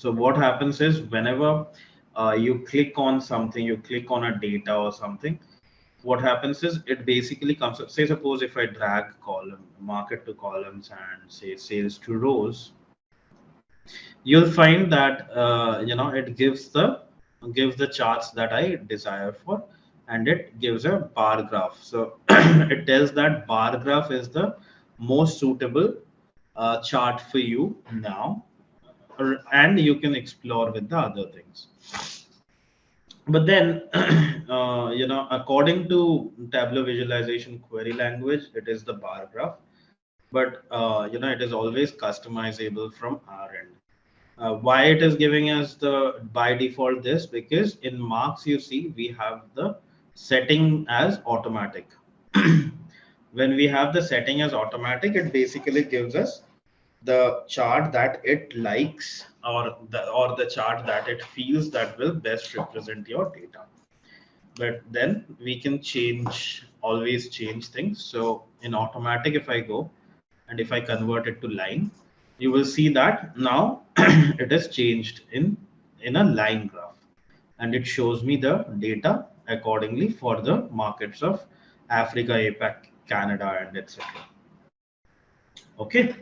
So what happens is whenever you click on something, you click on a data or something, what happens is it basically comes up. Say suppose if I drag column market to columns and say sales to rows, you'll find that it gives the charts that I desire for, and it gives a bar graph. So it tells that bar graph is the most suitable chart for you now, and you can explore with the other things. But then according to Tableau visualization query language, it is the bar graph, but it is always customizable from our end. Why it is giving us the by default this? Because in marks you see we have the setting as automatic. When we have the setting as automatic, it basically gives us the chart that it likes, or the chart that it feels that will best represent your data. But then we can always change things. So in automatic, if I go and if I convert it to line, you will see that now it is changed in a line graph, and it shows me the data accordingly for the markets of Africa, APAC, Canada, and etc. Okay.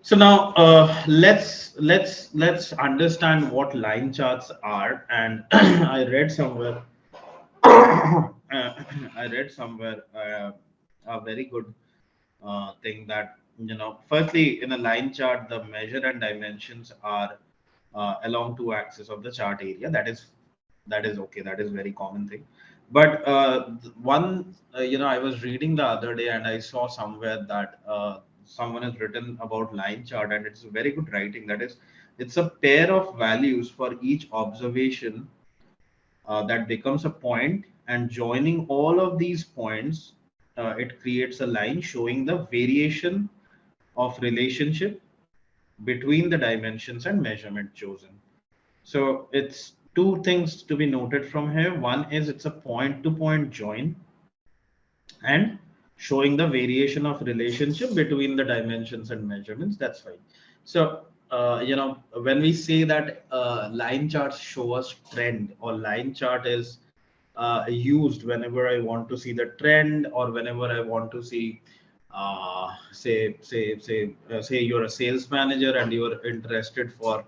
So now let's understand what line charts are. And I read somewhere I read somewhere a very good thing that, firstly, in a line chart, the measure and dimensions are along two axes of the chart area. That is okay. That is very common thing. But one, I was reading the other day and I saw somewhere that someone has written about line chart, and it's very good writing. That is, it's a pair of values for each observation that becomes a point, and joining all of these points, it creates a line showing the variation of relationship between the dimensions and measurement chosen. So it's two things to be noted from here. One is it's a point to point join, and showing the variation of relationship between the dimensions and measurements. That's fine. So when we say that line charts show us trend, or line chart is used whenever I want to see the trend, or whenever I want to see say you're a sales manager and you're interested for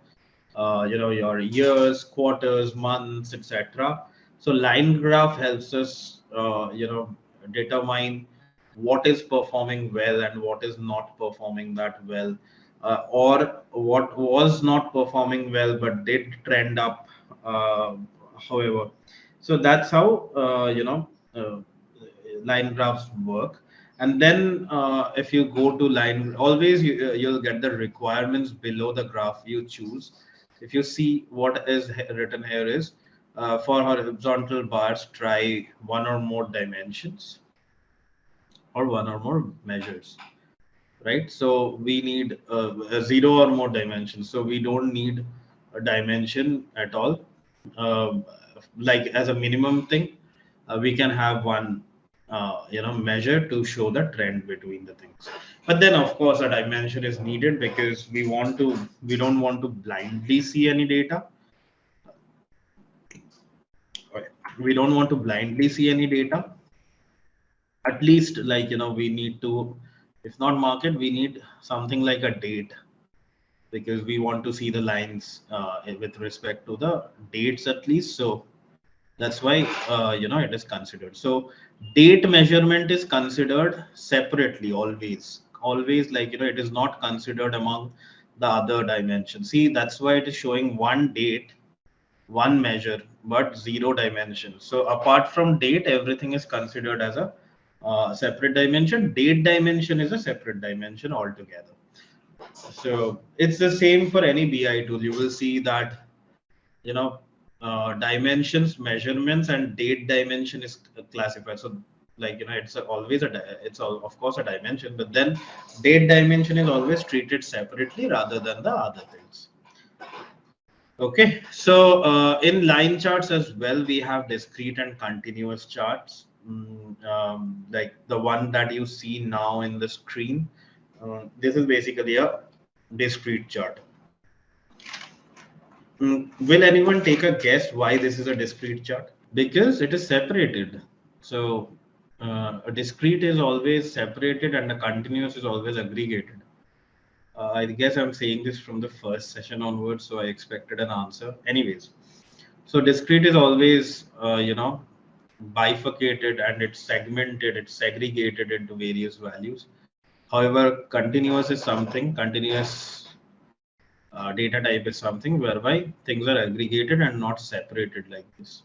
your years, quarters, months, etc. So line graph helps us determine what is performing well and what is not performing that well, or what was not performing well but did trend up, however. So that's how line graphs work. And then if you go to line, always you'll get the requirements below the graph you choose. If you see what is written here is, for horizontal bars, try one or more dimensions or one or more measures, right? So we need a zero or more dimensions. So we don't need a dimension at all. Uh, like as a minimum thing, we can have one, measure to show the trend between the things. But then, of course, a dimension is needed because we don't want to blindly see any data. Right. We don't want to blindly see any data. At least, like, we need to, if not market, we need something like a date, because we want to see the lines with respect to the dates at least. So that's why it is considered. So date measurement is considered separately, always, like, it is not considered among the other dimensions. See, that's why it is showing one date, one measure, but zero dimension. So apart from date, everything is considered as a separate dimension. Date dimension is a separate dimension altogether. So it's the same for any BI tool. You will see that, you know dimensions, measurements, and date dimension is classified. So, like, it's of course a dimension, but then date dimension is always treated separately rather than the other things. Okay, so in line charts as well, we have discrete and continuous charts. Like the one that you see now in the screen, this is basically a discrete chart. Will anyone take a guess why this is a discrete chart? Because it is separated. So a discrete is always separated and a continuous is always aggregated. I guess I'm saying this from the first session onwards, so I expected an answer. Anyways, so discrete is always, bifurcated and it's segmented, it's segregated into various values. However, continuous data type is something whereby things are aggregated and not separated like this.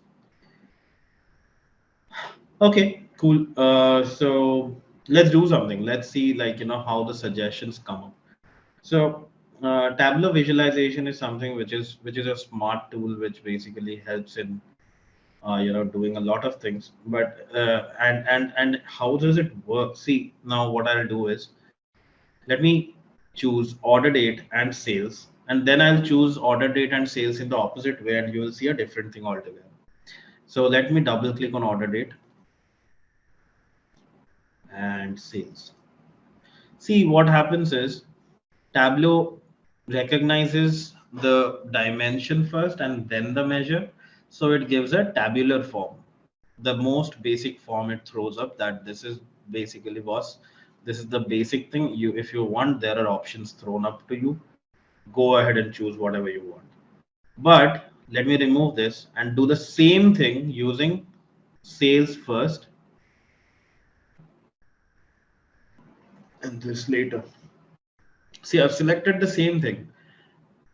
Okay, cool. So let's do something. Let's see, how the suggestions come up. So Tableau visualization is something which is a smart tool which basically helps in doing a lot of things. But and how does it work? See, now what I'll do is let me choose order date and sales, and then I'll choose order date and sales in the opposite way, and you will see a different thing altogether. So let me double click on order date and sales. See, what happens is Tableau recognizes the dimension first and then the measure. So it gives a tabular form. The most basic form it throws up, that this is basically boss. This is the basic thing. If you want, there are options thrown up to you. Go ahead and choose whatever you want. But let me remove this and do the same thing using sales first and this later. See, I've selected the same thing,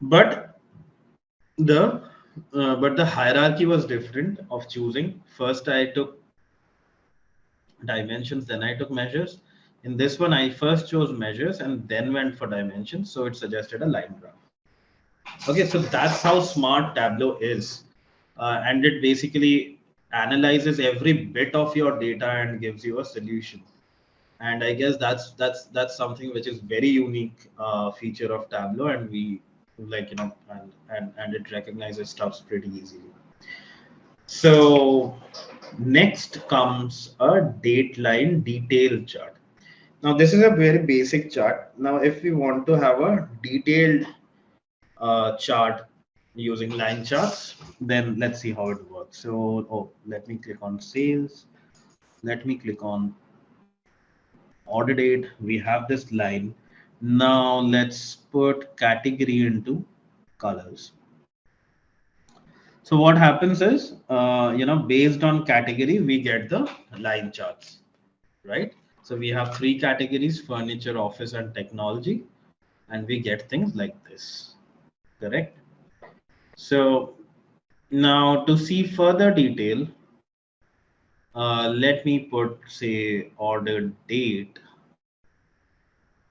but the the hierarchy was different of choosing. First, I took dimensions, then I took measures. In this one, I first chose measures and then went for dimensions. So it suggested a line graph. Okay, so that's how smart Tableau is. And it basically analyzes every bit of your data and gives you a solution. And I guess that's something which is very unique feature of Tableau, and we and it recognizes stuffs pretty easily. So next comes a dateline detail chart. Now this is a very basic chart. Now if we want to have a detailed chart using line charts, then let's see how it works. So let me click on sales. Let me click on order date. We have this line. Now let's put category into colors. So what happens is, based on category, we get the line charts, right? So we have three categories: furniture, office, and technology, and we get things like this, correct? So now to see further detail, let me put, say, order date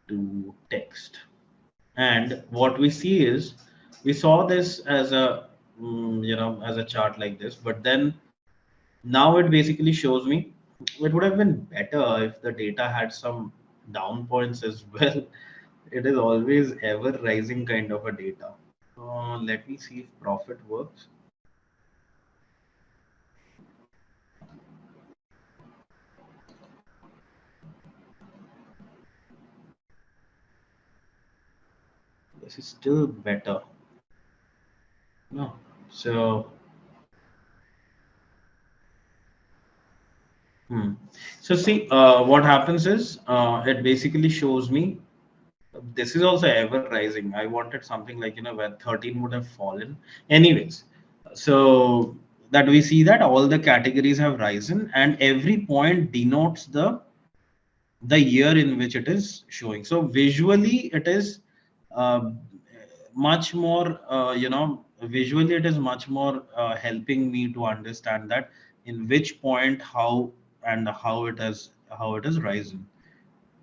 to text. And what we see is, we saw this as a, as a chart like this, but then now it basically shows me it would have been better if the data had some down points as well. It is always ever rising kind of a data. Let me see if profit works. This is still better. No. So, so see, what happens is, it basically shows me this is also ever rising. I wanted something like, where 13 would have fallen. Anyways, so that we see that all the categories have risen and every point denotes the year in which it is showing. So visually, it is uh, much more, visually it is much more helping me to understand that in which point how and how it has risen.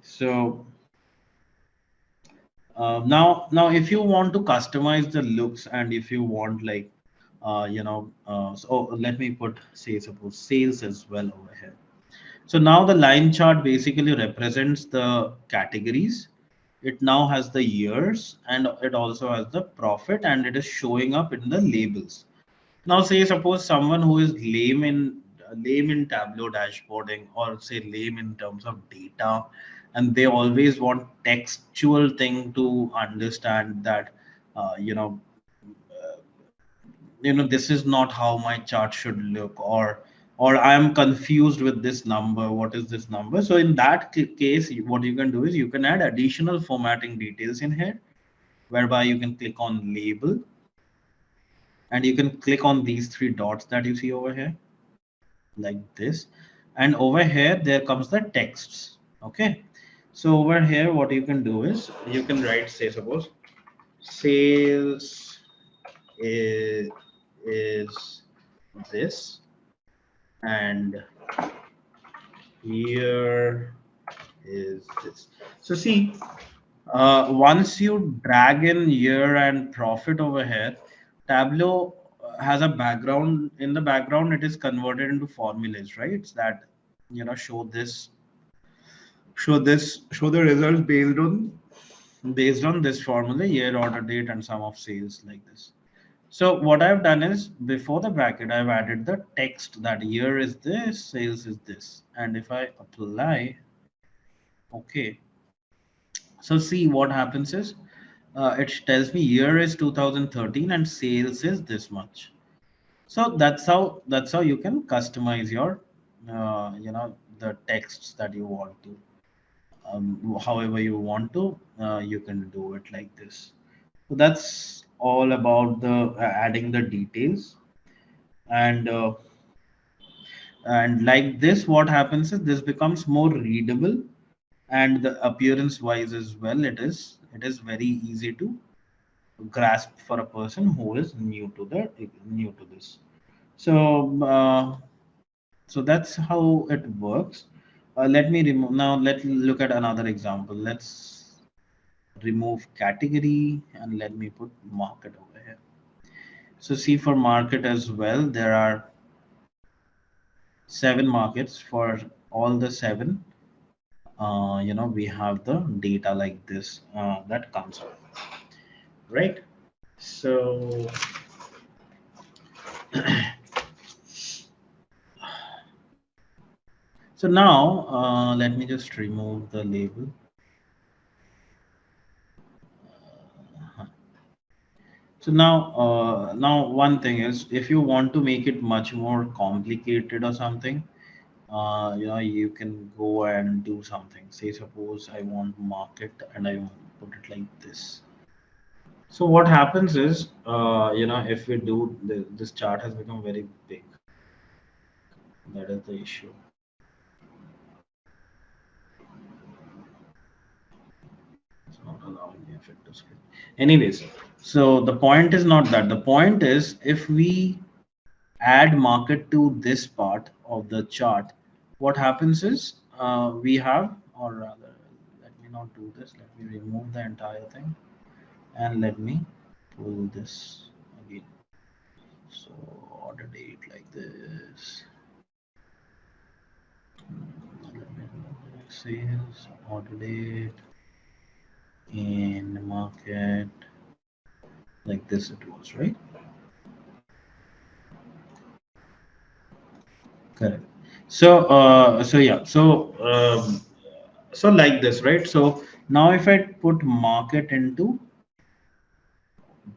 So now if you want to customize the looks and if you want like so let me put, say, suppose sales as well over here. So now the line chart basically represents the categories. It now has the years and it also has the profit and it is showing up in the labels. Now, say suppose someone who is lame in Tableau dashboarding, or say lame in terms of data, and they always want textual thing to understand that, uh, you know this is not how my chart should look, or I am confused with this number. What is this number? So in that case, what you can do is you can add additional formatting details in here, whereby you can click on label, and you can click on these three dots that you see over here, like this. And over here, there comes the texts. Okay. So over here, what you can do is you can write, say, suppose sales is this, and here is this. So see, once you drag in year and profit over here, Tableau has a background. In the background, it is converted into formulas, right? That show this, show the results based on this formula, year, order date, and sum of sales, like this. So what I've done is, before the bracket, I've added the text that year is this, sales is this, and if I apply, okay. So see what happens is, it tells me year is 2013 and sales is this much. So that's how you can customize your the texts that you want to, however you want to, you can do it like this. So that's all about the adding the details. And like this, what happens is this becomes more readable, and the appearance wise as well, it is very easy to grasp for a person who is new to this. So so that's how it works. Let me remove now. Let's look at another example. Let's remove category and let me put market over here. So see, for market as well, there are 7 markets. For all the 7, we have the data like this, that comes out, right? So so now, let me just remove the label. So now one thing is, if you want to make it much more complicated or something, you can go and do something. Say, suppose I want market and I want to put it like this. So what happens is, if we do this chart has become very big. That is the issue. It's not allowing me effective screen. Anyways, so the point is not that. The point is, if we add market to this part of the chart, what happens is, we have, or rather, let me not do this. Let me remove the entire thing, and let me pull this again. So order date like this. Let me remove sales, order date, in market, like this it was, right? Correct. So yeah, so like this, right? So now if I put market into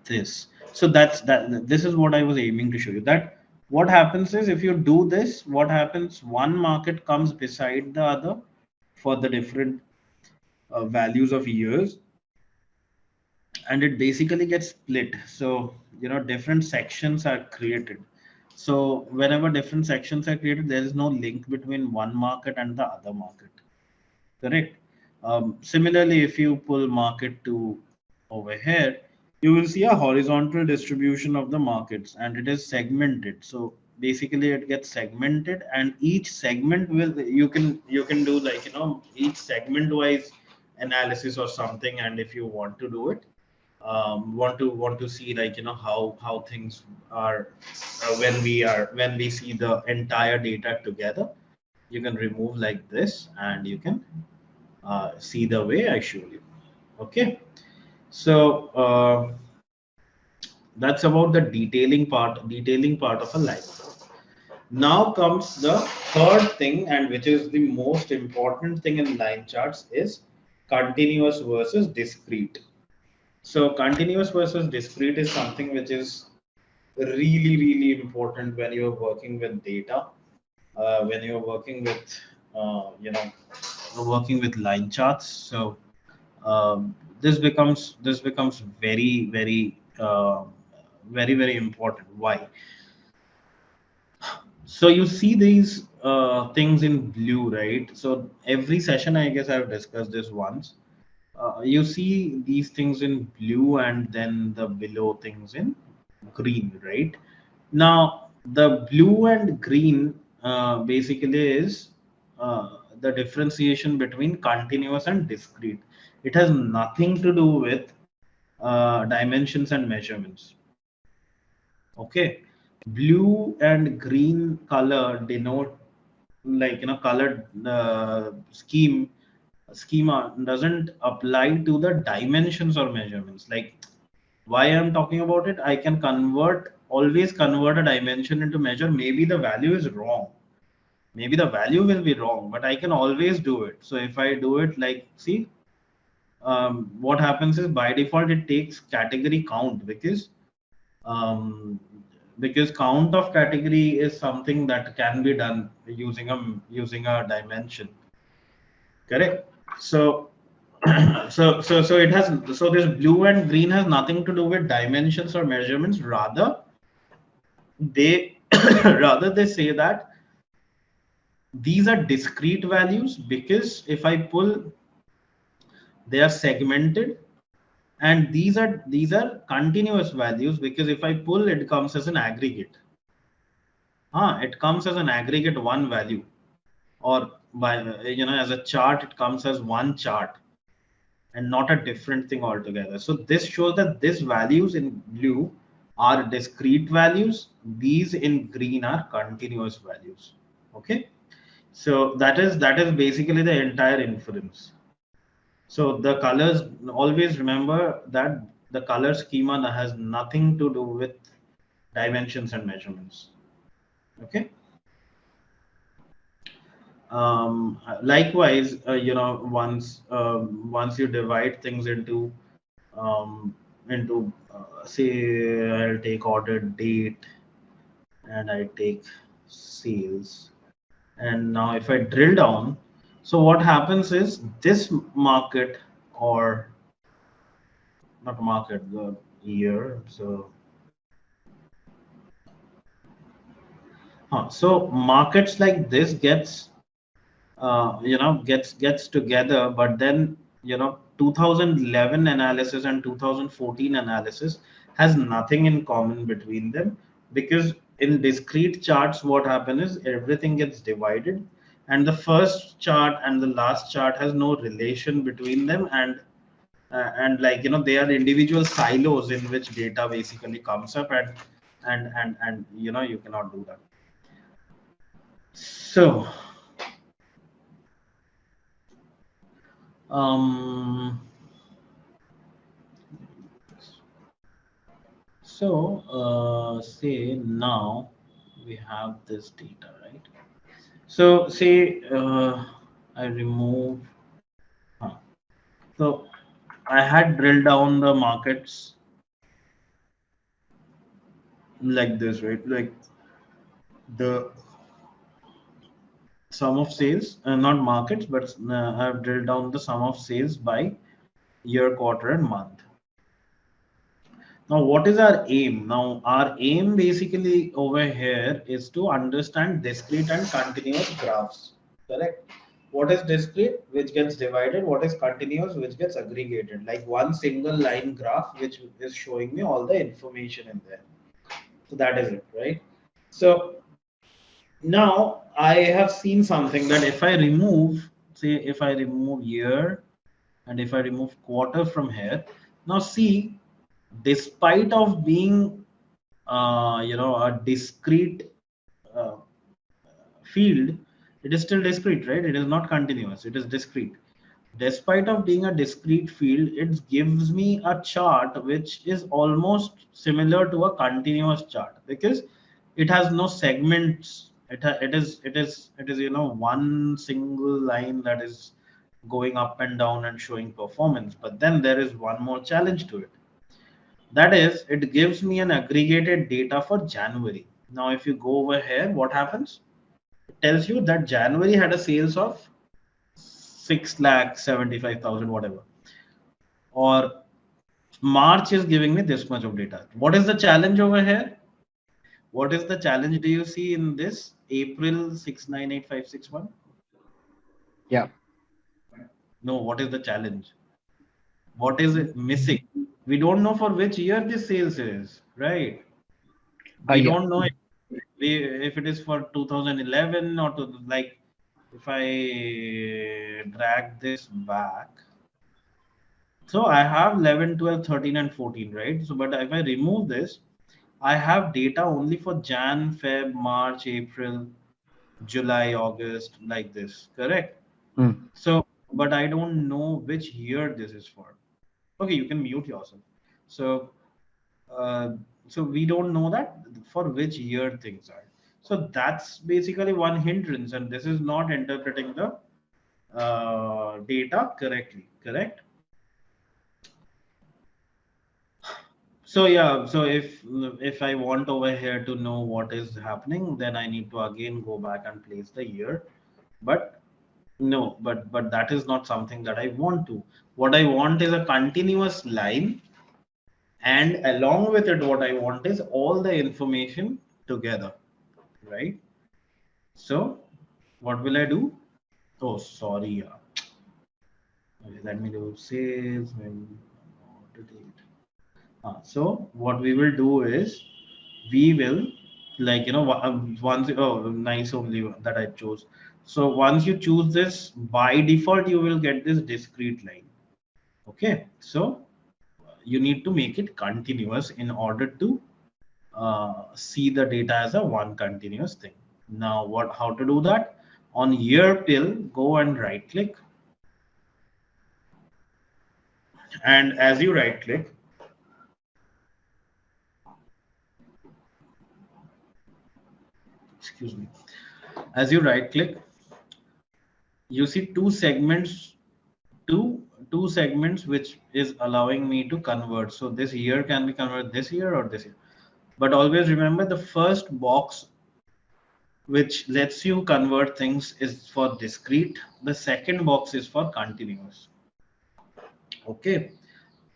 this, so this is what I was aiming to show you, that what happens is, if you do this, what happens, one market comes beside the other for the different values of years, and it basically gets split. So different sections are created. So whenever different sections are created, there is no link between one market and the other market. Correct. Similarly, if you pull market to over here, you will see a horizontal distribution of the markets, and it is segmented. So basically, it gets segmented, and each segment will, you can do, like, each segment wise analysis or something. And if you want to do it, want to see, like, how things are, when we see the entire data together, you can remove like this, and you can see the way I showed you. Okay, so that's about the detailing part of a line chart. Now comes the third thing, and which is the most important thing in line charts, is continuous versus discrete. So continuous versus discrete is something which is really important when you're working with data, when you're working with you know, working with line charts. So this becomes very important. Why? So you see these things in blue, right? So every session, I guess I've discussed this once. You see these things in blue and then the below things in green, right? Now, the blue and green basically is the differentiation between continuous and discrete. It has nothing to do with dimensions and measurements. Okay, blue and green color denote, like, you know, colored schema doesn't apply to the dimensions or measurements. Like, why I'm talking about it, I can always convert a dimension into measure. Maybe the value is wrong, maybe the value will be wrong, but I can always do it. So if I do it, like, see, what happens is by default it takes category count, um, because count of category is something that can be done using a dimension, correct? So so it has, so this blue and green has nothing to do with dimensions or measurements. Rather, they rather they say that these are discrete values, because if I pull, they are segmented, and these are continuous values, because if I pull, it comes as an aggregate. It comes as an aggregate one value, or by, you know, as a chart it comes as one chart and not a different thing altogether. So this shows that these values in blue are discrete values, these in green are continuous values. Okay, so that is basically the entire inference. So the colors, always remember that the color schema has nothing to do with dimensions and measurements. Okay. Likewise, you know, once you divide things um, into say, I'll take order date and I take sales, and now if I drill down, so what happens is this market, or not market, the year. So so markets like this gets you know, gets together, but then, you know, 2011 analysis and 2014 analysis has nothing in common between them, because in discrete charts what happens is everything gets divided, and the first chart and the last chart has no relation between them, and like, you know, they are individual silos in which data basically comes up, and you know, you cannot do that. So um So, say now we have this data, right? So, say I remove, huh. So I had drilled down the markets like this, right? Like the sum of sales, not markets, but I've drilled down the sum of sales by year, quarter, and month. Now, what is our aim? Now, our aim basically over here is to understand discrete and continuous graphs. Correct. What is discrete, which gets divided? What is continuous, which gets aggregated? Like one single line graph, which is showing me all the information in there. So that is it, right? So now I have seen something that if I remove, say, if I remove year and if I remove quarter from here, now see, despite of being you know, a discrete uh, field, it is still discrete, right? It is not continuous, it is discrete. Despite of being a discrete field, it gives me a chart which is almost similar to a continuous chart, because it has no segments. It is you know, one single line that is going up and down and showing performance. But then there is one more challenge to it. That is, it gives me an aggregated data for January. Now, if you go over here, what happens? It tells you that January had a sales of 6,75,000, whatever. Or March is giving me this much of data. What is the challenge over here? What is the challenge do you see in this April 698,561? Yeah. No, what is the challenge? What is it missing? We don't know for which year this sales is, right? We Yeah. don't know if it is for 2011 or to like if I drag this back. So I have 11, 12, 13 and 14, right? So but if I remove this, I have data only for Jan, Feb, March, April, July, August, like this, correct? Mm. So, but I don't know which year this is for. Okay, you can mute yourself. So, uh, so we don't know that for which year things are. So that's basically one hindrance, and this is not interpreting the data correctly. Correct. So yeah, so if I want over here to know what is happening, then I need to again go back and place the year. But no, but that is not something that I want to. What I want is a continuous line, and along with it, what I want is all the information together, right? So what will I do? Oh, sorry, yeah. Okay, let me do sales. So what we will do is we will like once nice only that I chose. So once you choose this, by default you will get this discrete line. Okay, so you need to make it continuous in order to see the data as a one continuous thing. Now what how to do that? On year pill, go and right click, and as you right click, excuse me, as you right click, you see two segments which is allowing me to convert. So this year can be converted this year or this year. But always remember the first box which lets you convert things is for discrete. The second box is for continuous. Okay.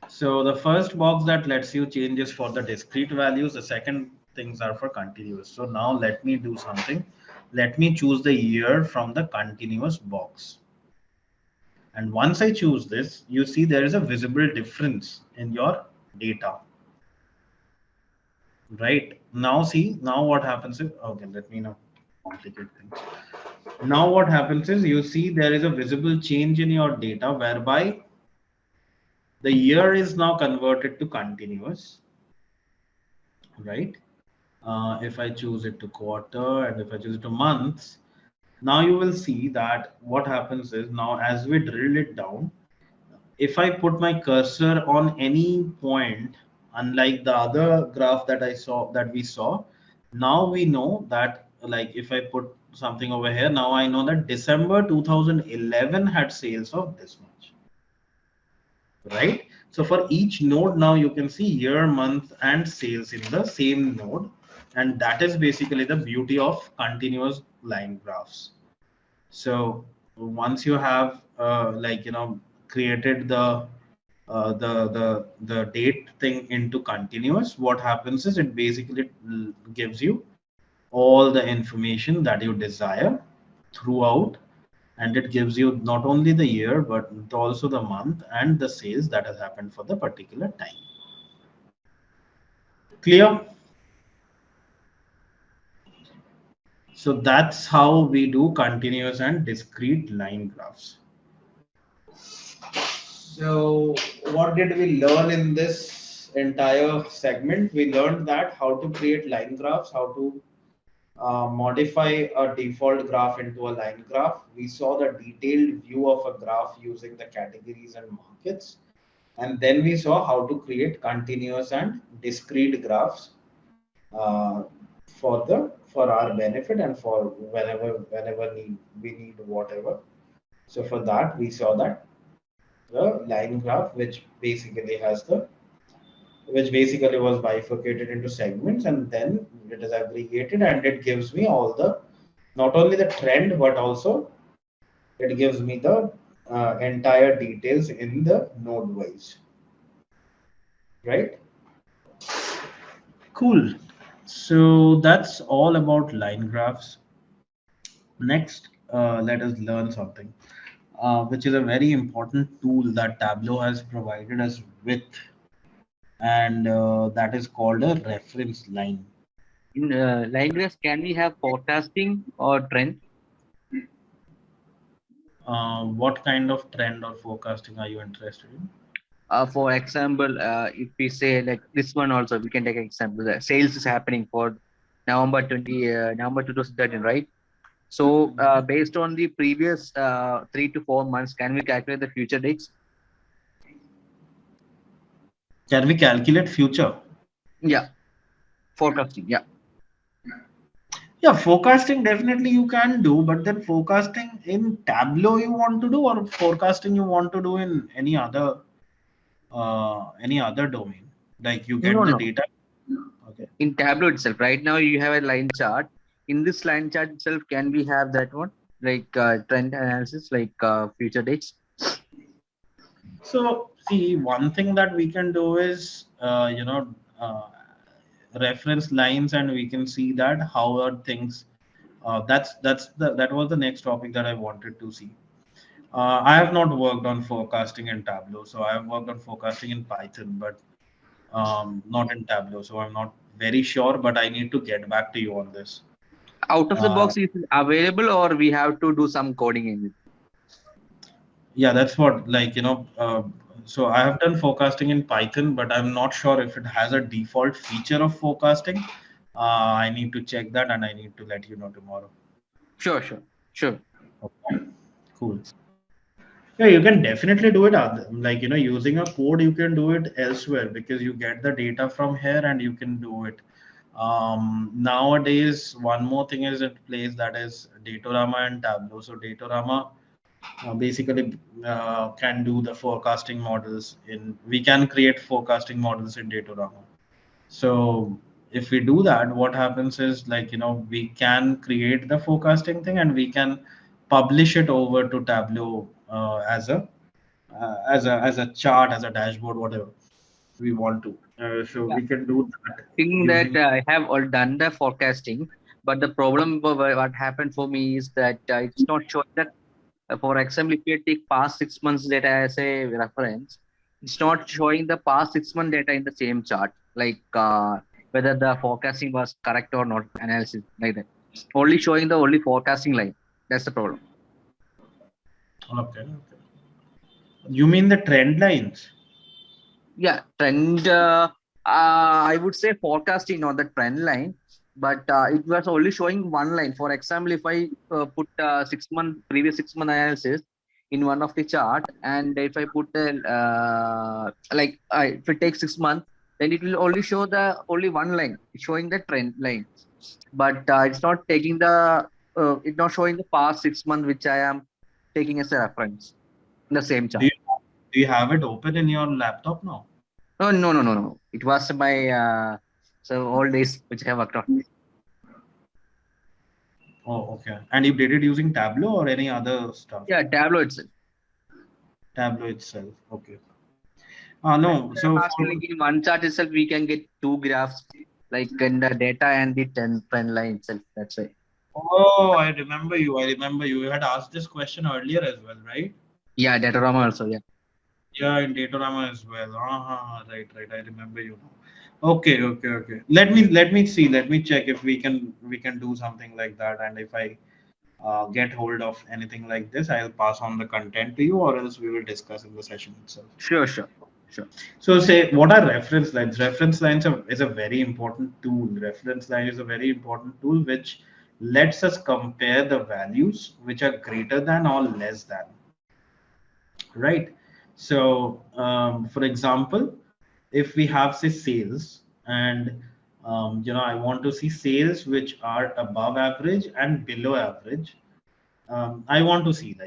So the first box that lets you change is for the discrete values. The second things are for continuous. So now let me do something. Let me choose the year from the continuous box. And once I choose this, you see there is a visible difference in your data. Right now, see now what happens is okay. Let me now complicate things. Now what happens is you see there is a visible change in your data whereby the year is now converted to continuous, right? If I choose it to quarter and if I choose it to months, now you will see that what happens is now as we drill it down, if I put my cursor on any point, unlike the other graph that I saw that we saw, now we know that like if I put something over here, now I know that December 2011 had sales of this much, right? So for each node, now you can see year, month, and sales in the same node, and that is basically the beauty of continuous line graphs. So once you have created the date thing into continuous, what happens is it basically gives you all the information that you desire throughout, and it gives you not only the year but also the month and the sales that has happened for the particular time. Clear? So that's how we do continuous and discrete line graphs. So, what did we learn in this entire segment? We learned that how to create line graphs, how to modify a default graph into a line graph. We saw the detailed view of a graph using the categories and markets. And then we saw how to create continuous and discrete graphs uh, for our benefit and for whenever we need whatever. So for that we saw that the line graph, which basically has the which basically was bifurcated into segments, and then it is aggregated and it gives me all the, not only the trend, but also it gives me the entire details in the node wise, right? Cool. So that's all about line graphs. Next, let us learn something, which is a very important tool that Tableau has provided us with, and that is called a reference line. In line graphs, can we have forecasting or trend? What kind of trend or forecasting are you interested in? For example, if we say like this one also, we can take an example. The sales is happening for November 2013, right? So based on the previous 3 to 4 months, can we calculate the future dates? Can we calculate future? Yeah, forecasting. Yeah. Yeah, forecasting definitely you can do, but then forecasting in Tableau you want to do, or forecasting you want to do in any other domain? Like you No, get the no. data. Okay. In Tableau itself, right now you have a line chart. In this line chart itself, can we have that one like trend analysis, like future dates? So see, one thing that we can do is reference lines, and we can see that how are things. That was the next topic that I wanted to see. I have not worked on forecasting in Tableau, so I have worked on forecasting in Python, but not in Tableau. So I'm not very sure, but I need to get back to you on this. Out of the Uh, box is available, or we have to do some coding in it? yeah, that's what, so I have done forecasting in Python, but I'm not sure if it has a default feature of forecasting. I need to check that, and I need to let you know tomorrow. Sure, sure, sure. Okay. Cool. Yeah, you can definitely do it. Using a code, you can do it elsewhere because you get the data from here and you can do it. Nowadays, one more thing is in place, that is Datorama and Tableau. So Datorama basically can do the forecasting models in. We can create forecasting models in Datorama. So if we do that, what happens is, we can create the forecasting thing and we can publish it over to Tableau as a chart, as a dashboard, whatever we want to. So Yeah. we can do that Think that using. I have all done the forecasting, but the problem of what happened for me is that it's not showing that. For example, if you take past 6 months data as a reference, it's not showing the past 6 month data in the same chart, like whether the forecasting was correct or not, analysis like that. Only showing the only forecasting line. That's the problem. Okay, okay. You mean the trend lines? Yeah, trend. I would say forecasting, not the trend line, but it was only showing one line. For example, if I put 6 month previous 6 month analysis in one of the chart, and if I put if it takes 6 months, then it will only show the only one line, it's showing the trend line, but it's not taking the it's not showing the past 6 months, which I am taking as a reference in the same Do chart. you do you have it open in your laptop now? Oh, no, no, no, no. It was my old days which I have worked on. Oh, okay. And you did it using Tableau or any other stuff? Yeah, Tableau itself. Tableau itself. Okay. That's No. why I'm So asking, like in one chart itself, we can get two graphs, like in the data and the trend line itself. That's why. oh, I remember you. I remember you. You had asked this question earlier as well, right? Yeah, Datorama also. Yeah. Yeah, in Datorama as well. Right, right. I remember you now. Okay, okay, okay. Let me see. Let me check if we can do something like that. And if I get hold of anything like this, I'll pass on the content to you, or else we will discuss in the session itself. Sure, sure, sure. So, say, what are reference lines? Reference lines is a very important tool. Reference line is a very important tool which lets us compare the values which are greater than or less than, right? So, for example, if we have, say, sales, and I want to see sales which are above average and below average. I want to see,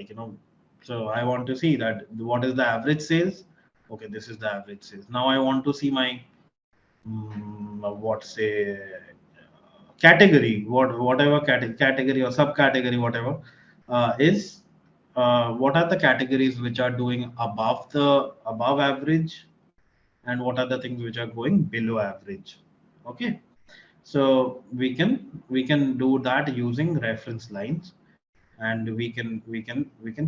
so I want to see that what is the average sales. Okay, this is the average sales. Now I want to see my what say category, whatever category or subcategory, whatever is what are the categories which are doing above average, and what are the things which are going below average. Okay, so we can do that using reference lines, and we can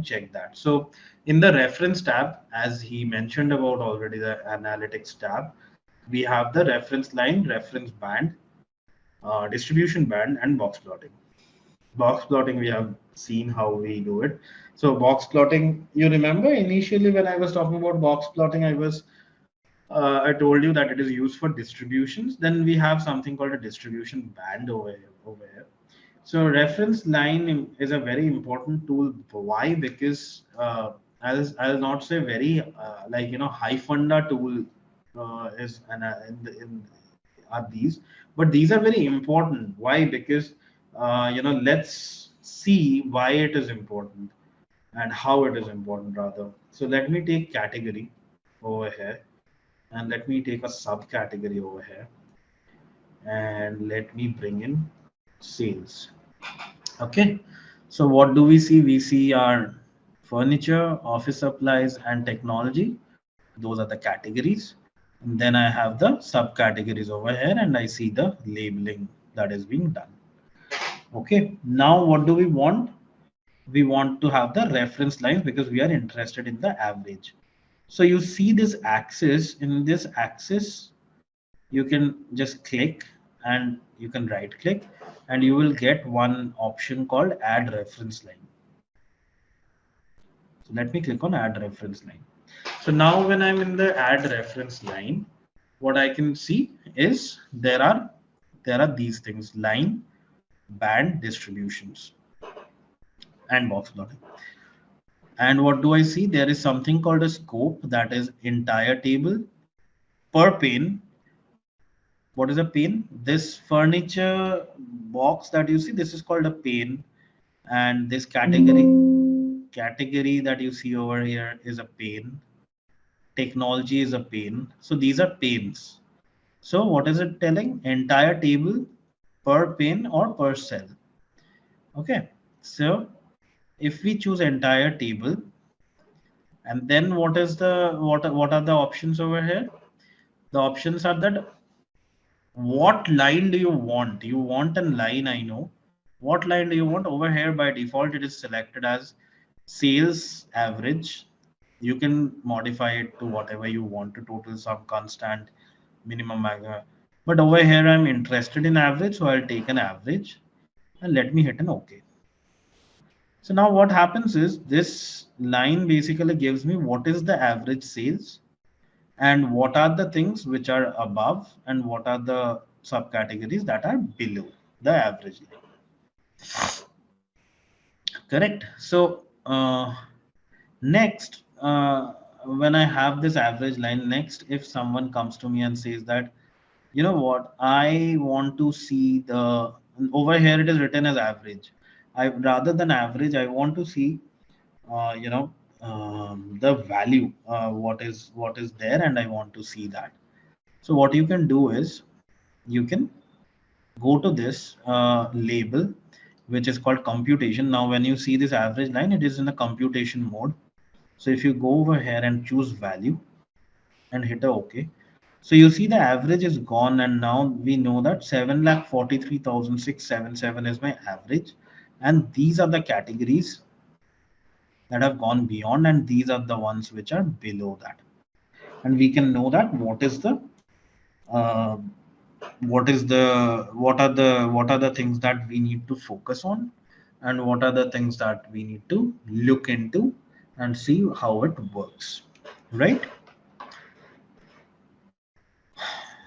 check that. So in the reference tab, as he mentioned about already, the analytics tab, we have the reference line, reference band, distribution band, and box plotting. Box plotting, we have seen how we do it. So box plotting, you remember initially when I was talking about box plotting, I told you that it is used for distributions. Then we have something called a distribution band over here. So reference line is a very important tool. Why? Because I'll not say very like high funda tool is in are these, but these are very important. Why? Because let's see why it is important and how it is important rather. So let me take category over here, and let me take a subcategory over here, and let me bring in sales. Okay, so what do we see? We see our furniture, office supplies, and technology. Those are the categories. And then I have the subcategories over here, and I see the labeling that is being done. Okay, now what do we want? We want to have the reference lines because we are interested in the average. So you see this axis. In this axis, you can just click, and you can right click, and you will get one option called add reference line. So let me click on add reference line. So now when I'm in the add reference line, what I can see is there are these things: line, band, distributions, and box plotting. And what do I see? There is something called a scope, that is entire table per pane. What is a pane? This furniture box that you see, this is called a pane, and this category that you see over here is a pane. Technology is a pane. So these are panes. So what is it telling? Entire table per pane or per cell. Okay. So if we choose entire table, and then what are the options over here? The options are that what line do you want? You want a line, I know. What line do you want? Over here by default it is selected as sales average. You can modify it to whatever you want, to total sum, constant, minimum, maximum. But over here I'm interested in average, so I'll take an average and let me hit an OK. So now what happens is this line basically gives me what is the average sales, and what are the things which are above, and what are the subcategories that are below the average line. Correct. So next, when I have this average line, next if someone comes to me and says that, you know what, I want to see the, over here it is written as average, I rather than average I want to see uh, you know the value, what is there, and I want to see that. So what you can do is you can go to this label which is called computation. Now when you see this average line, it is in the computation mode. So if you go over here and choose value and hit a OK, so you see the average is gone, and now we know that 7,43,677 is my average, and these are the categories that have gone beyond, and these are the ones which are below that. And we can know that uh, what are the things that we need to focus on, and what are the things that we need to look into and see how it works, right?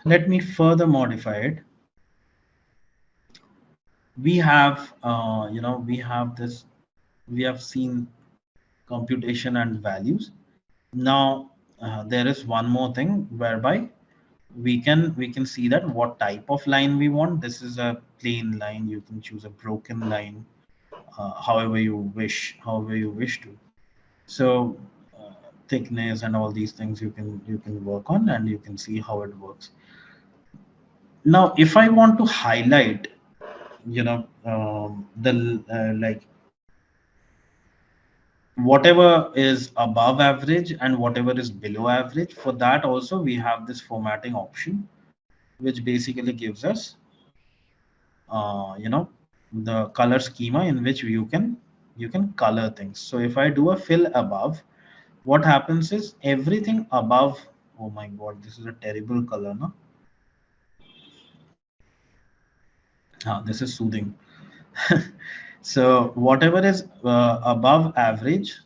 Let me further modify it. We have we have seen computation and values. Now there is one more thing whereby we can see that what type of line we want. This is a plain line. You can choose a broken line, however you wish to. So thickness and all these things you can work on, and you can see how it works. Now if I want to highlight, the like whatever is above average and whatever is below average, for that also we have this formatting option, which basically gives us the color schema in which you can color things. So if I do a fill above, what happens is everything above, oh my god, this is a terrible color, no? This is soothing. So whatever is above average,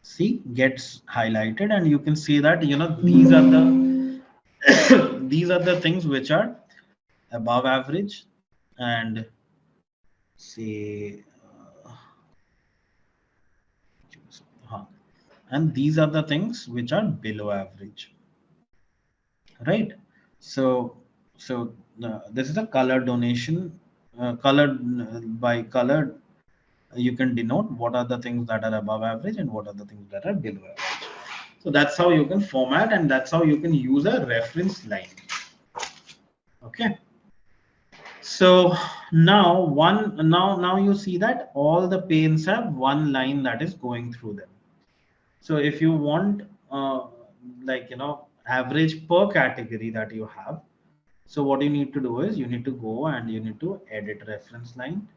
see, gets highlighted, and you can see that these are the these are the things which are above average, and say uh, and these are the things which are below average, right? So this is a color donation, colored by color. You can denote what are the things that are above average and what are the things that are below average. So that's how you can format, and that's how you can use a reference line. Okay. So now you see that all the panes have one line that is going through them. So if you want average per category that you have, so what you need to do is you need to go and you need to edit reference line,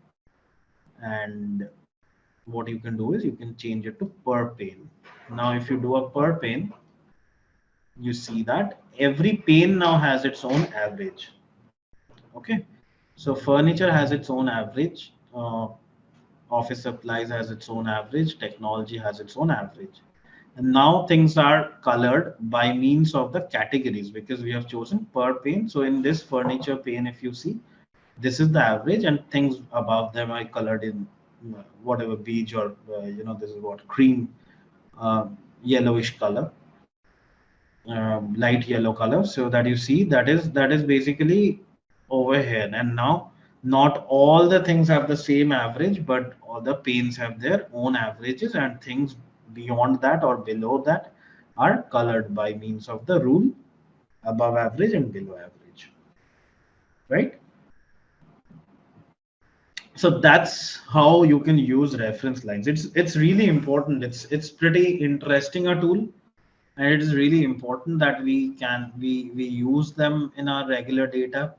and what you can do is you can change it to per pane. Now if you do a per pane, you see that every pane now has its own average. Okay, so furniture has its own average, office supplies has its own average, technology has its own average. And now things are colored by means of the categories because we have chosen per pane. So in this furniture pane, if you see, this is the average, and things above them are colored in whatever beige or this is what cream, uh, yellowish color, light yellow color, so that you see that is basically over here. And now not all the things have the same average, but all the panes have their own averages, and things beyond that or below that are colored by means of the rule above average and below average, right? So that's how you can use reference lines. It's really important. It's pretty interesting a tool, and it is really important that we use them in our regular data,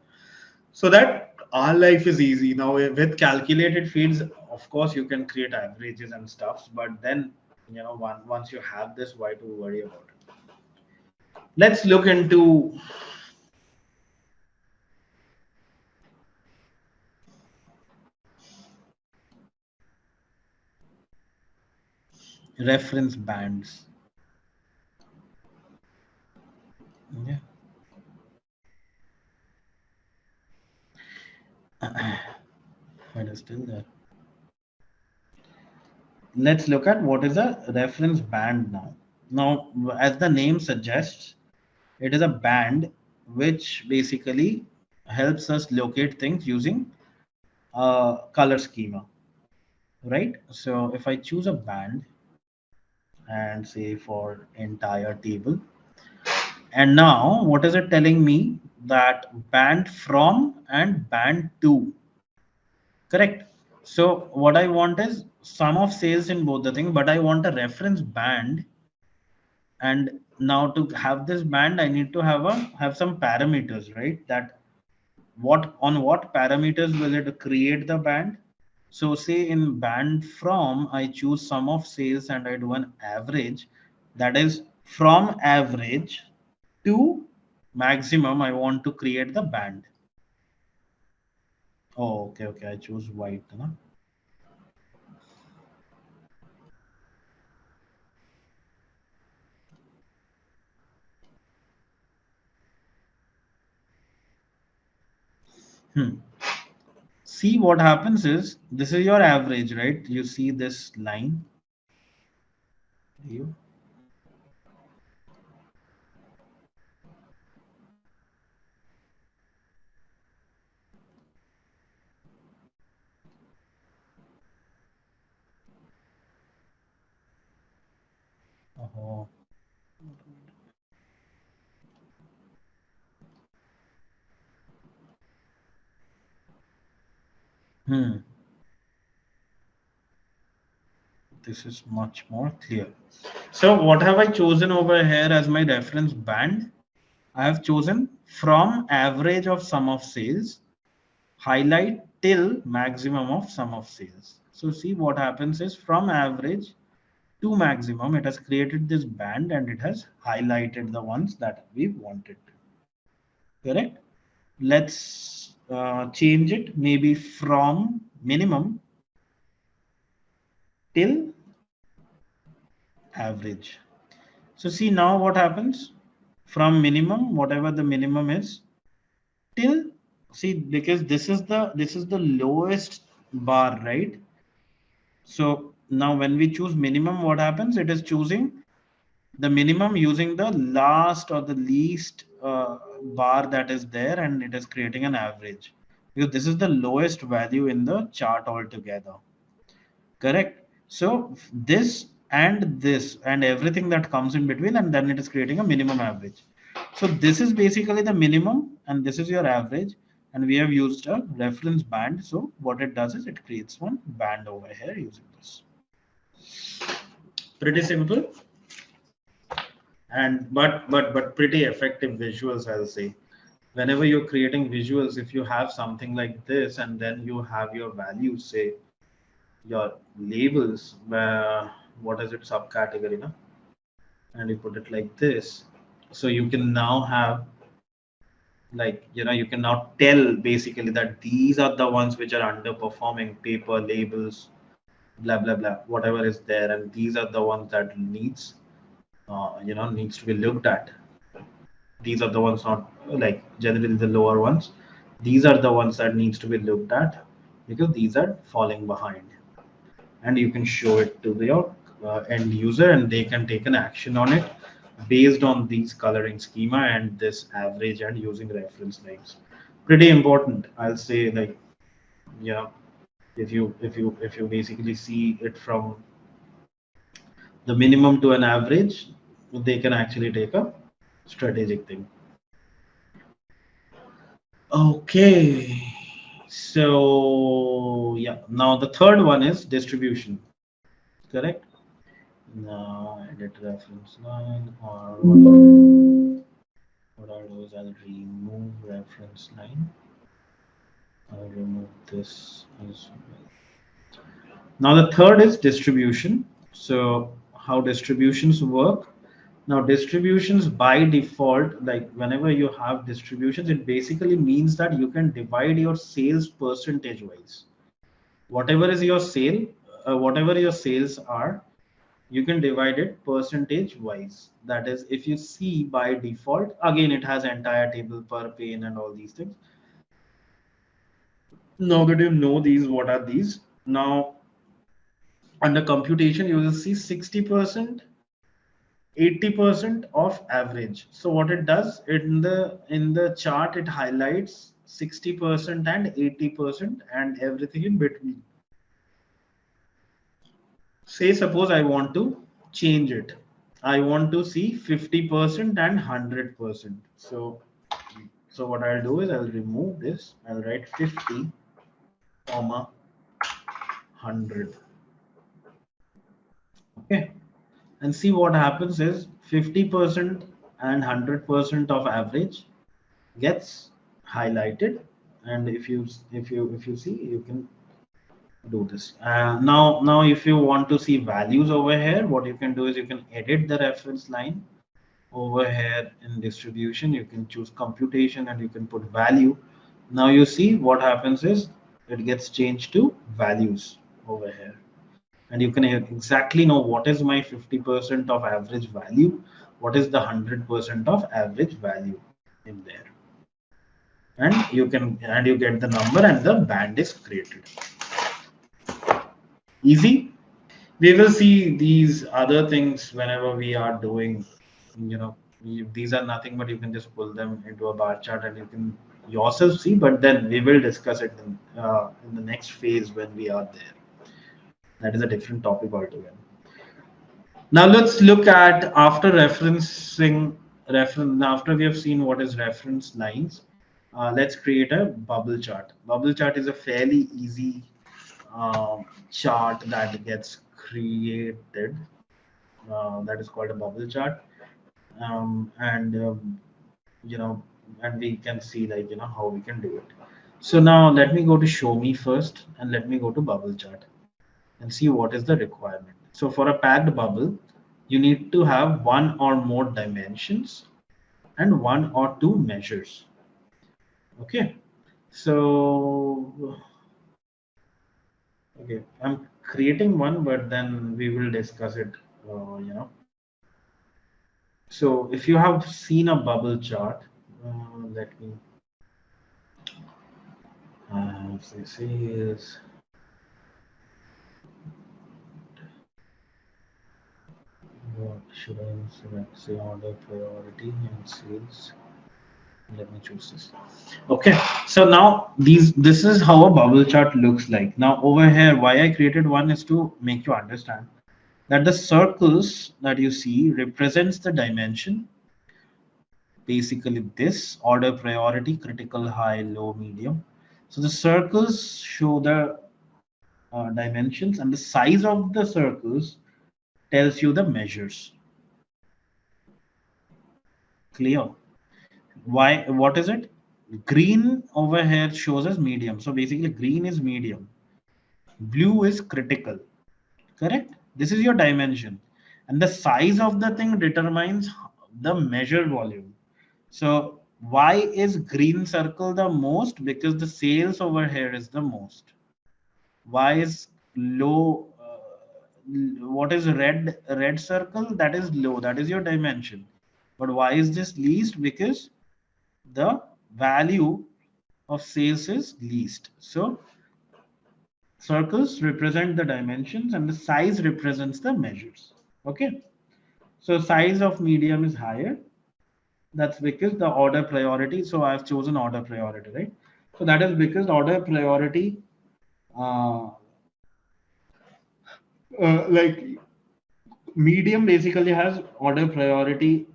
so that our life is easy. Now with calculated fields, of course you can create averages and stuff, but then once you have this, why to worry about it? Let's look into reference bands. Yeah. But it's still there. Let's look at what is a reference band now. Now, as the name suggests, it is a band which basically helps us locate things using a color schema, right? So if I choose a band and say for entire table, and now what is it telling me? That band from and band to, correct? So what I want is sum of sales in both the things, but I want a reference band. And now to have this band, I need to have some parameters, right? That what parameters will it create the band. So say in band from, I choose sum of sales and I do an average, that is from average to maximum. I want to create the band. Oh, okay, I choose white, no? Hmm. See, what happens is this is your average, right? You see this line. You oh, Hmm. This is much more clear. So what have I chosen over here as my reference band? I have chosen from average of sum of sales, highlight till maximum of sum of sales. So see what happens is from average to maximum, it has created this band and it has highlighted the ones that we wanted to. Correct? Let's change it maybe from minimum till average. So see now what happens from minimum, whatever the minimum is, till, see, because this is the lowest bar, right? So now when we choose minimum, what happens? It is choosing the minimum using the last or the least bar that is there, and it is creating an average because this is the lowest value in the chart altogether. Correct. So this and everything that comes in between, and then it is creating a minimum average. So this is basically the minimum, and this is your average. And we have used a reference band. So what it does is it creates one band over here using this. Pretty simple, and but pretty effective visuals, I'll say. Whenever you're creating visuals, if you have something like this, and then you have your values, say your labels, where what is it, subcategory, no? And you put it like this, so you can now have, like, you can now tell basically that these are the ones which are underperforming, paper, labels, blah blah blah, whatever is there, and these are the ones that needs to be looked at. These are the ones, not like generally the lower ones. These are the ones that needs to be looked at because these are falling behind, and you can show it to your end user, and they can take an action on it based on these coloring schema and this average and using reference names. Pretty important, I'll say. Like, yeah, if you basically see it from the minimum to an average, they can actually take a strategic thing. Okay, so yeah, now the third one is distribution. Correct. Now edit reference line, or what I'll do is I'll remove reference line. I'll remove this as well. Now the third is distribution. So how distributions work? Now distributions by default, like whenever you have distributions, it basically means that you can divide your sales percentage wise. Whatever is your sale, whatever your sales are, you can divide it percentage wise. That is, if you see by default, again it has entire table per pane and all these things. Now that you know these, what are these? Now under computation, you will see 60%, 80% of average. So what it does in the chart, it highlights 60% and 80% and everything in between. Say suppose I want to change it. I want to see 50% and 100%. So what I'll do is I'll remove this. I'll write 50, comma 100. Okay. And see what happens is 50% and 100% of average gets highlighted. And if you see, you can do this. Now if you want to see values over here, what you can do is you can edit the reference line over here in distribution. You can choose computation and you can put value. Now you see what happens is it gets changed to values over here, and you can exactly know what is my 50% of average value, what is the 100% of average value in there, and you get the number and the band is created. Easy. We will see these other things whenever we are doing, you know these are nothing but you can just pull them into a bar chart and you can yourself see, but then we will discuss it in the next phase when we are there. That is a different topic altogether. Now let's look at after referencing reference. After we have seen what is reference lines, Let's create a bubble chart. Bubble chart is a fairly easy chart that gets created. That is called a bubble chart. And you know, and we can see, like, how we can do it. So now let me go to show me first, and let me go to bubble chart and see what is the requirement. So for a packed bubble, you need to have one or more dimensions and one or two measures. Okay. So okay, I'm creating one, but then we will discuss it. So if you have seen a bubble chart, let me this is what should I select? Say order priority and sales. Let me choose this. Okay, so now this is how a bubble chart looks like. Now over here, why I created one is to make you understand that the circles that you see represents the dimension, basically this order priority, critical, high, low, medium. So the circles show the dimensions, and the size of the circles tells you the measures. Clear? Why? What is it? Green over here shows as medium. So basically green is medium, blue is critical. Correct? This is your dimension, and the size of the thing determines the measured volume. So why is green circle the most? Because the sales over here is the most. Why is low? What is red circle? That is low. That is your dimension. But why is this least? Because the value of sales is least. So circles represent the dimensions and the size represents the measures. Okay. So size of medium is higher. That's because the order priority. So I've chosen order priority, right? So that is because order priority, uh, like medium basically has order priority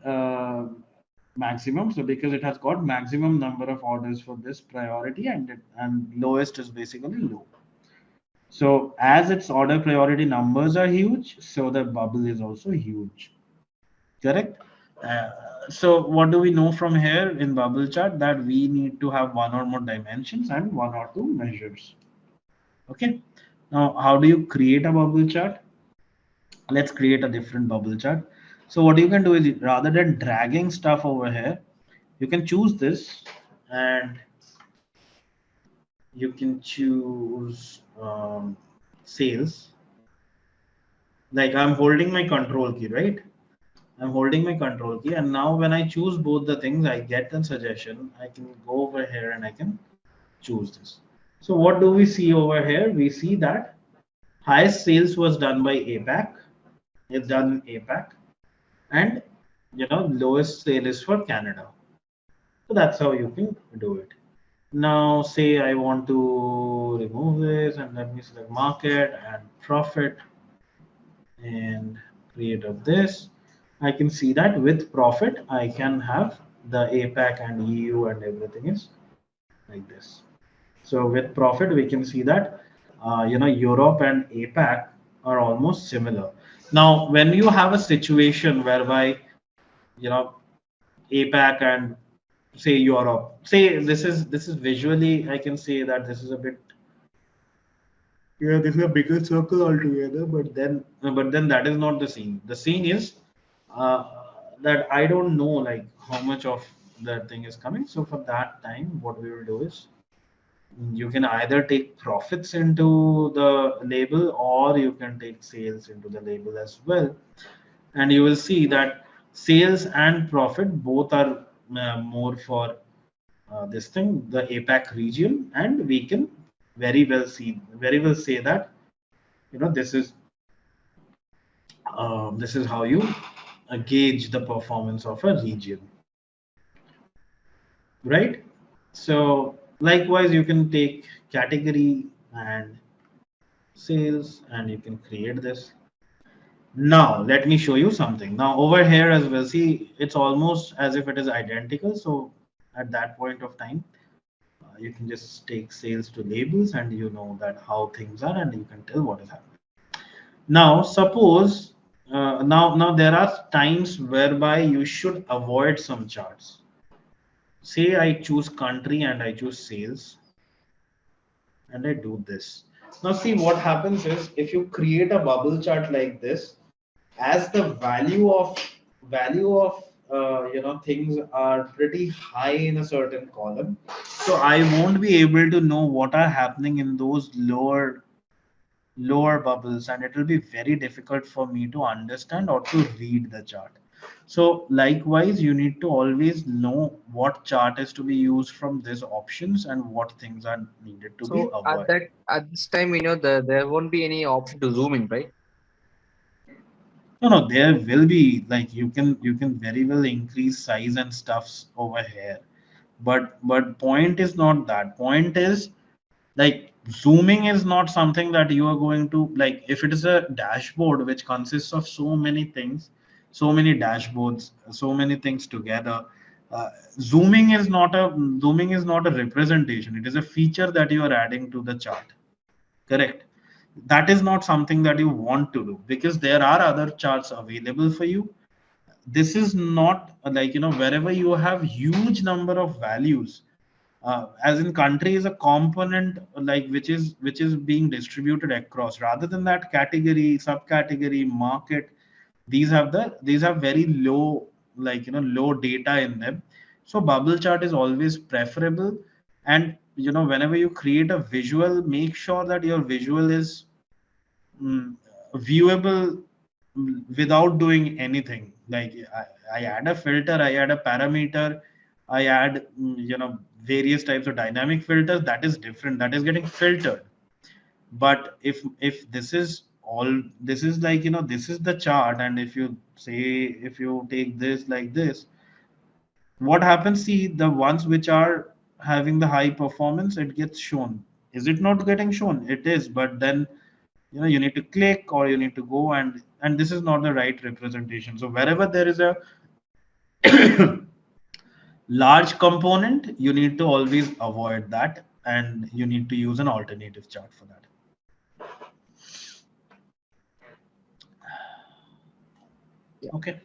maximum. So because it has got maximum number of orders for this priority, and lowest is basically low. So as its order priority numbers are huge, so the bubble is also huge. Correct? Uh, so what do we know from here in bubble chart? That we need to have one or more dimensions and one or two measures. Okay. Now, how do you create a bubble chart? Let's create a different bubble chart. So what you can do is, rather than dragging stuff over here, you can choose this, and you can choose sales. Like I'm holding my control key, right? I'm holding my control key, and now when I choose both the things, I get the suggestion. I can go over here and I can choose this. So what do we see over here? We see that highest sales was done by APAC. It's done in APAC, and lowest sale is for Canada. So that's how you can do it. Now say I want to remove this, and let me select market and profit and create of this. I can see that with profit, I can have the APAC and EU and everything is like this. So with profit, we can see that Europe and APAC are almost similar. Now, when you have a situation whereby you know APAC and say Europe, say this is visually, I can say that this is a bit, yeah, this is a bigger circle altogether, but then that is not the scene. The scene is uh, that I don't know like how much of that thing is coming. So for that time, what we will do is you can either take profits into the label, or you can take sales into the label as well, and you will see that sales and profit both are more for this thing, the APAC region, and we can very well say that this is how you gauge the performance of a region, right? So likewise, you can take category and sales, and you can create this. Now let me show you something. Now over here as well, see, it's almost as if it is identical. So at that point of time, you can just take sales to labels, and you know that how things are, and you can tell what is happening. Now suppose now there are times whereby you should avoid some charts. Say I choose country and I choose sales, and I do this. Now see what happens is, if you create a bubble chart like this, as the value of things are pretty high in a certain column, so I won't be able to know what are happening in those lower bubbles, and it will be very difficult for me to understand or to read the chart. So likewise, you need to always know what chart is to be used from these options and what things are needed to be So avoided. at this time, there won't be any option to zoom in, right? No, there will be, like, you can very well increase size and stuffs over here, but point is not that. Point is, like, zooming is not something that you are going to, like, if it is a dashboard which consists of so many things, so many dashboards, so many things together. uh, zooming is not a representation, it is a feature that you are adding to the chart. Correct. That is not something that you want to do, because there are other charts available for you. This is not like, wherever you have huge number of values, as in country is a component, like, which is being distributed across, rather than that category, subcategory, market. These have very low, like, low data in them. So bubble chart is always preferable. And whenever you create a visual, make sure that your visual is mm, viewable, without doing anything. Like, I add a filter, I add a parameter, I add various types of dynamic filters. That is different, that is getting filtered. But if this is all, this is like, this is the chart, and if you say, if you take this like this, what happens? See, the ones which are having the high performance, it gets shown. Is it not getting shown? It is, but then you need to click, or you need to go, and this is not the right representation. So wherever there is a large component, you need to always avoid that, and you need to use an alternative chart for that. Yeah. Okay.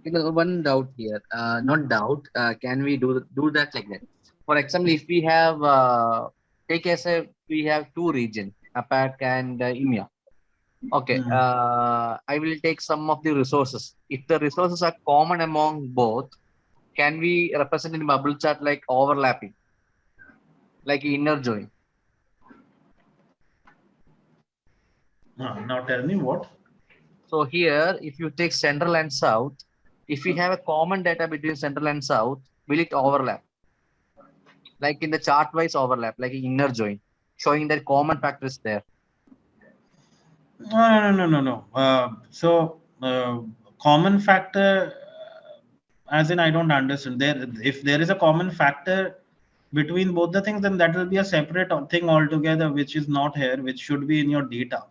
One doubt here. Not doubt. Can we do that like that? For example, if we have take as a we have two region, APAC and EMEA. Okay. Hmm. I will take some of the resources. If the resources are common among both, can we represent in bubble chart like overlapping, like inner join? Now tell me what. So here, if you take central and south, if we have a common data between central and south, will it overlap? Like in the chart wise overlap, like an inner join, showing that common factor is there. No. Common factor, as in, I don't understand. There, if there is a common factor between both the things, then that will be a separate thing altogether, which is not here, which should be in your data.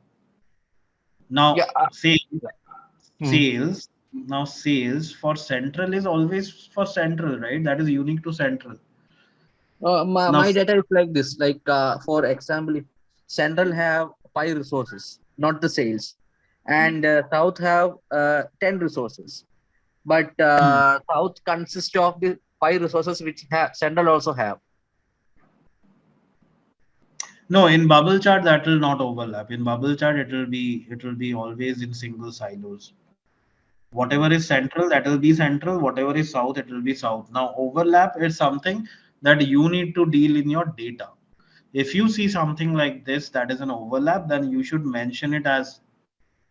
Yeah. Now, say Yeah. Hmm. sales. Now, sales for central is always for central, right? That is unique to central. Now, My data is like this. Like for example, if central have 5 resources, not the sales, and south have 10 resources, but hmm. south consists of the 5 resources which have central also have. No, in bubble chart that will not overlap. In bubble chart, it will be always in single silos. Whatever is central, that will be central. Whatever is south, it will be south. Now, overlap is something that you need to deal in your data. If you see something like this that is an overlap, then you should mention it as,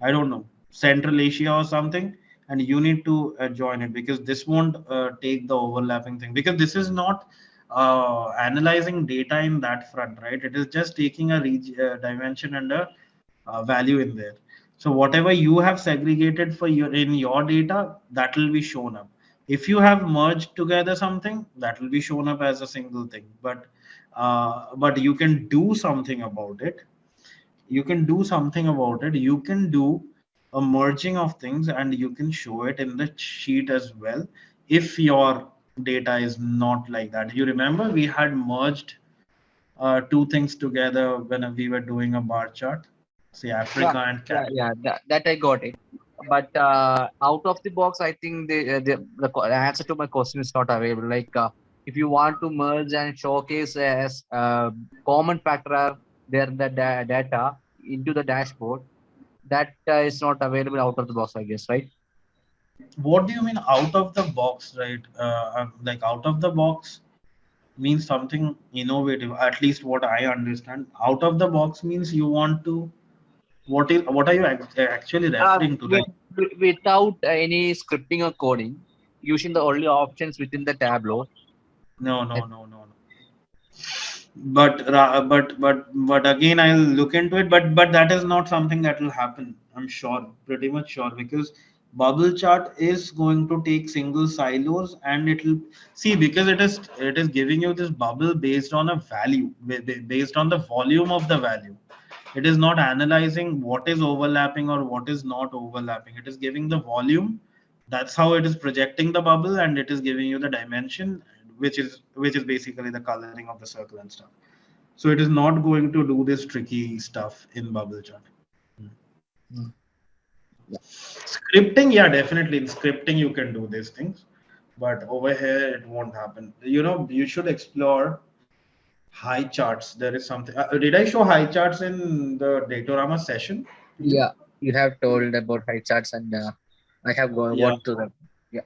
I don't know, Central Asia or something, and you need to join it, because this won't take the overlapping thing, because this is not analyzing data in that front, right? It is just taking a dimension and a value in there. So whatever you have segregated for your in your data, that will be shown up. If you have merged together something, that will be shown up as a single thing. But you can do something about it. You can do a merging of things, and you can show it in the sheet as well, if your data is not like that. You remember we had merged two things together when we were doing a bar chart, say Yeah, Africa and yeah, Canada. yeah. That I got it. But out of the box, I think the answer to my question is not available. Like if you want to merge and showcase as common factor are there the data into the dashboard, that is not available out of the box, I guess, right? What do you mean out of the box, right? Like out of the box means something innovative. At least what I understand. Out of the box means you want to. What are you actually referring to? Like Without any scripting or coding, using the only options within the Tableau. no, And no, no, no, no. But again, I'll look into it. But that is not something that will happen. I'm sure, pretty much sure, because bubble chart is going to take single silos, and it'll see, because it is giving you this bubble based on a value, based on the volume of the value. It is not analyzing what is overlapping or what is not overlapping. It is giving the volume. That's how it is projecting the bubble, and it is giving you the dimension, which is basically the coloring of the circle and stuff. So it is not going to do this tricky stuff in bubble chart. Mm. Yeah. Scripting, yeah, definitely in scripting you can do these things, but over here it won't happen. You should explore high charts. There is something. Did I show high charts in the Datorama session to you? Yeah, you have told about high charts, and I have Yeah, gone to them. Yeah,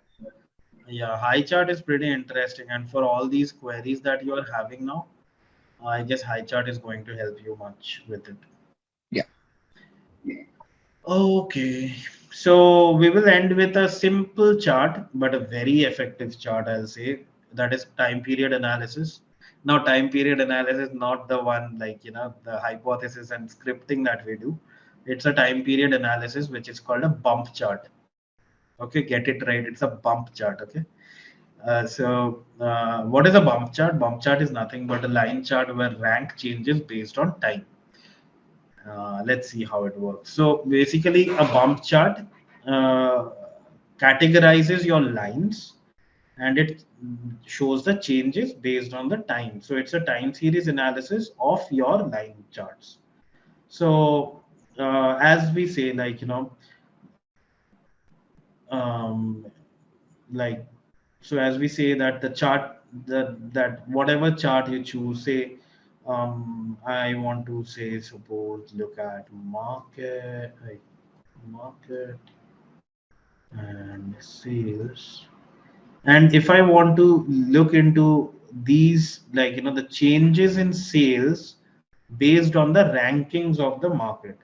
yeah. High chart is pretty interesting, and for all these queries that you are having now, I guess high chart is going to help you much with it. yeah, Okay, so we will end with a simple chart, but a very effective chart, I'll say. That is time period analysis. Now, time period analysis, not the one like, the hypothesis and scripting that we do. It's a time period analysis, which is called a bump chart. Okay, get it right. It's a bump chart. Okay. What is a bump chart? Bump chart is nothing but a line chart where rank changes based on time. Let's see how it works. So basically, a bump chart uh, categorizes your lines, and it shows the changes based on the time. So it's a time series analysis of your line charts. So as we say, like, um, like, so as we say that the chart, that whatever chart you choose, say, I want to say, suppose, look at market, like market and sales. And if I want to look into these, like, the changes in sales based on the rankings of the market.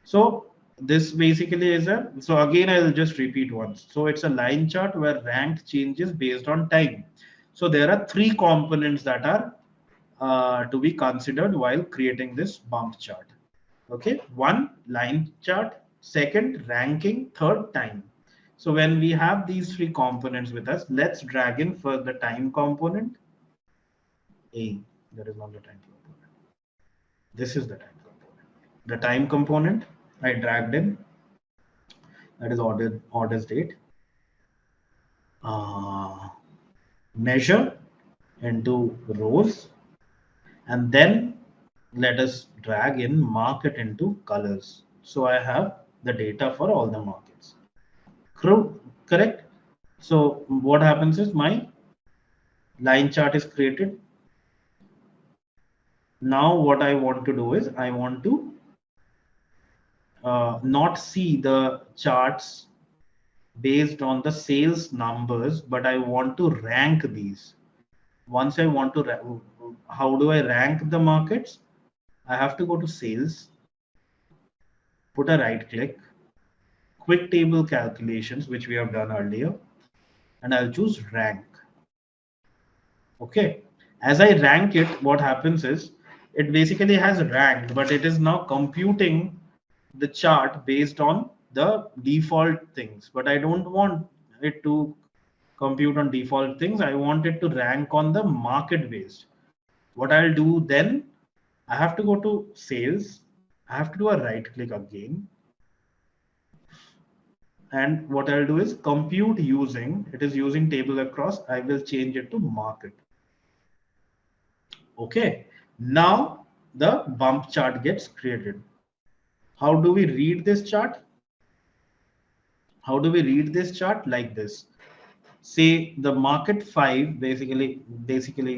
So this basically is so again, I'll just repeat once. So it's a line chart where rank changes based on time. So there are three components that are to be considered while creating this bump chart. Okay, one, line chart, second, ranking, third, time. So when we have these three components with us, let's drag in for the time component. A, that is not the time component. This is the time component. The time component I dragged in, that is orders date. Uh, Measure into rows, and then let us drag in market into colors. So I have the data for all the markets. Correct. So what happens is my line chart is created. Now what I want to do is I want to not see the charts based on the sales numbers, but I want to rank these. Once I want to, how do I rank the markets? I have to go to sales, put a right click, quick table calculations, which we have done earlier, and I'll choose rank. Okay. As I rank it, what happens is it basically has ranked, but it is now computing the chart based on the default things. But I don't want it to compute on default things. I want it to rank on the market based. What I'll do then, I have to go to sales. I have to do a right click again. And what I'll do is compute using, it is using table across. I will change it to market. Okay. Now the bump chart gets created. How do we read this chart? How do we read this chart? Like this. Say the market 5, basically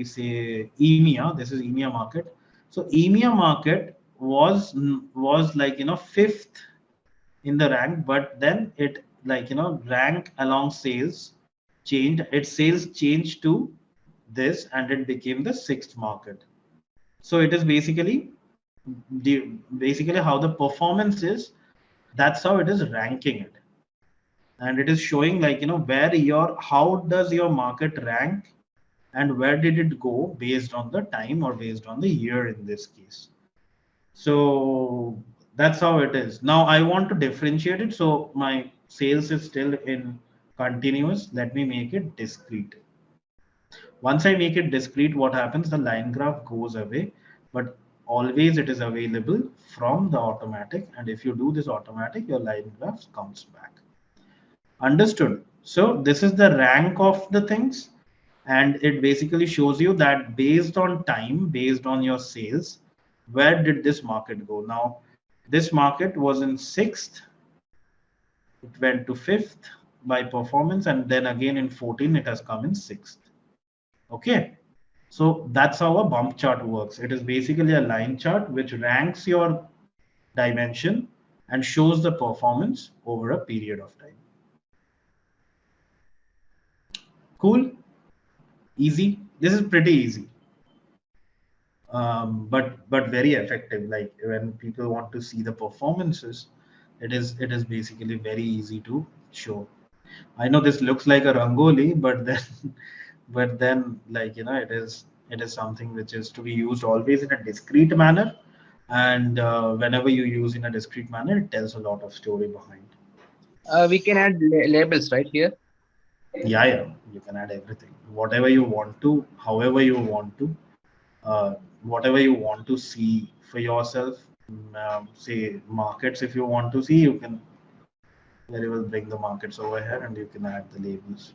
say EMEA. This is EMEA market. So EMEA market was like, fifth in the rank, but then it, like, rank along sales changed. Its sales changed to this, and it became the sixth market. So it is basically how the performance is. That's how it is ranking it, and it is showing, like, where your how does your market rank, and where did it go based on the time or based on the year in this case. So that's how it is. Now I want to differentiate it. So my sales is still in continuous. Let me make it discrete. Once I make it discrete, what happens? The line graph goes away, but always it is available from the automatic. And if you do this automatic, your line graph comes back. Understood. So this is the rank of the things, and it basically shows you that based on time, based on your sales, where did this market go? Now, this market was in sixth, it went to fifth by performance, and then again in 14, it has come in sixth. Okay. So that's how a bump chart works. It is basically a line chart which ranks your dimension and shows the performance over a period of time. Cool. Easy. This is pretty easy, but very effective. Like when people want to see the performances, it is basically very easy to show. I know this looks like a rangoli, but then but then, like, it is something which is to be used always in a discrete manner, and whenever you use in a discrete manner, it tells a lot of story behind. We can add labels right here. Yeah, yeah, you can add everything, whatever you want to, however you want to, uh, whatever you want to see for yourself. Say markets, if you want to see, you can very well bring the markets over here and you can add the labels.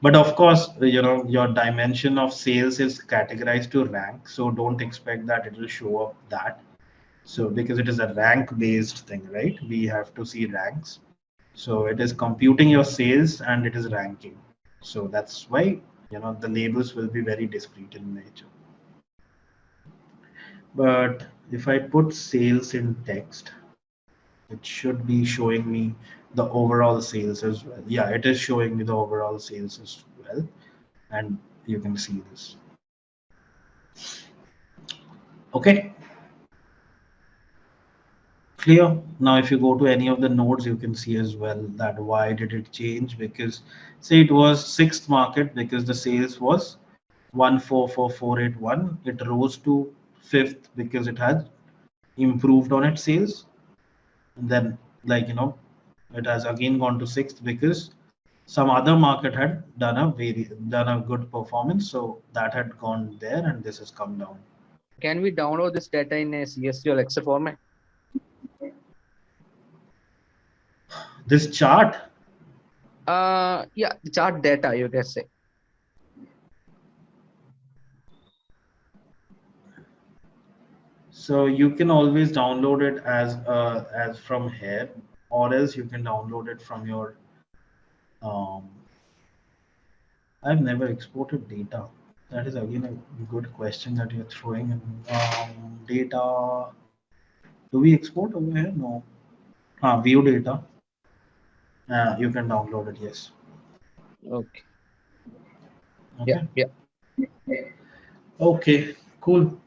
But of course, your dimension of sales is categorized to rank, so don't expect that it will show up that. So because it is a rank based thing, right? We have to see ranks. So it is computing your sales and it is ranking. So that's why, the labels will be very discrete in nature. But if I put sales in text, it should be showing me the overall sales as well. Yeah, it is showing me the overall sales as well. And you can see this. Okay, clear. Now, if you go to any of the nodes, you can see as well that why did it change? Because say it was sixth market because the sales was 144481. It rose to fifth because it has improved on its sales. And then, like, it has again gone to sixth because some other market had done a good performance, so that had gone there and this has come down. Can we download this data in a CSV or Excel format? This chart, Yeah, the chart data, you can say. so you can always download it as from here, or else you can download it from your. Um, I've never exported data. That is again a good question that you're throwing in. Data. Do we export over here? No. View data. You can download it. Yes. Okay. Yeah, Okay. yeah. Okay. Cool.